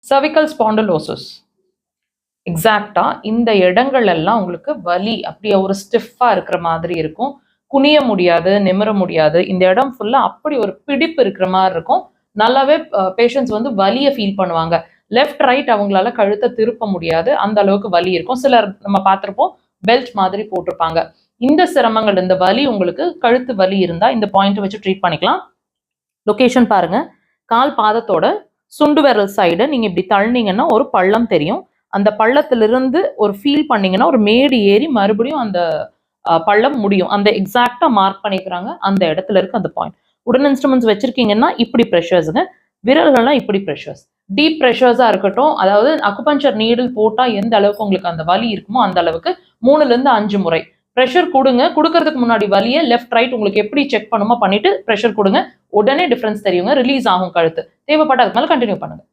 cervical spondylosis. எக்ஸாக்டா இந்த இடங்கள் எல்லாம் உங்களுக்கு வலி அப்படியே ஒரு ஸ்டிஃபா இருக்கிற மாதிரி இருக்கும். குனிய முடியாது, நிமிர முடியாது. இந்த இடம் ஃபுல்லா அப்படி ஒரு பிடிப்பு இருக்கிற மாதிரி இருக்கும். நல்லாவே பேஷண்ட்ஸ் வந்து வலியை ஃபீல் பண்ணுவாங்க. லெஃப்ட் ரைட் அவங்களால கழுத்தை திருப்ப முடியாது, அந்த அளவுக்கு வலி இருக்கும். சிலர் நம்ம பார்த்துருப்போம் பெல்ட் மாதிரி போட்டிருப்பாங்க. இந்த சிரமங்கள், இந்த வலி உங்களுக்கு கழுத்து வலி இருந்தா இந்த பாயிண்ட் வச்சு ட்ரீட் பண்ணிக்கலாம். லொகேஷன் பாருங்க, கால் பாதத்தோட சுண்டு விரல் சைடு நீங்க இப்படி தள்ளினீங்கன்னா ஒரு பள்ளம் தெரியும். அந்த பள்ளத்திலிருந்து ஒரு ஃபீல் பண்ணீங்கன்னா ஒரு மேடு ஏறி மறுபடியும் அந்த பள்ளம் முடியும். அந்த எக்ஸாக்டா மார்க் பண்ணிக்கிறாங்க, அந்த இடத்துல இருக்கு அந்த பாயிண்ட். உடன் இன்ஸ்ட்ருமெண்ட்ஸ் வச்சிருக்கீங்கன்னா இப்படி ப்ரெஷர்ஸுங்க, விரல்கள்லாம் இப்படி ப்ரெஷர்ஸ். டீப் ப்ரெஷர்ஸா இருக்கட்டும், அதாவது அக்குபஞ்சர் நீடில் போட்டா எந்த அளவுக்கு உங்களுக்கு அந்த வலி இருக்குமோ அந்த அளவுக்கு 3லிருந்து 5 முறை ப்ரெஷர் கொடுங்க. கொடுக்கறதுக்கு முன்னாடி வலியை லெஃப்ட் ரைட் உங்களுக்கு எப்படி செக் பண்ணுமோ பண்ணிட்டு ப்ரெஷர் கொடுங்க. உடனே டிஃபரன்ஸ் தெரியுங்க, ரிலீஸ் ஆகும் கழுத்து. தேவைப்பட்ட அதுக்கு மேலே கண்டினியூ பண்ணுங்க.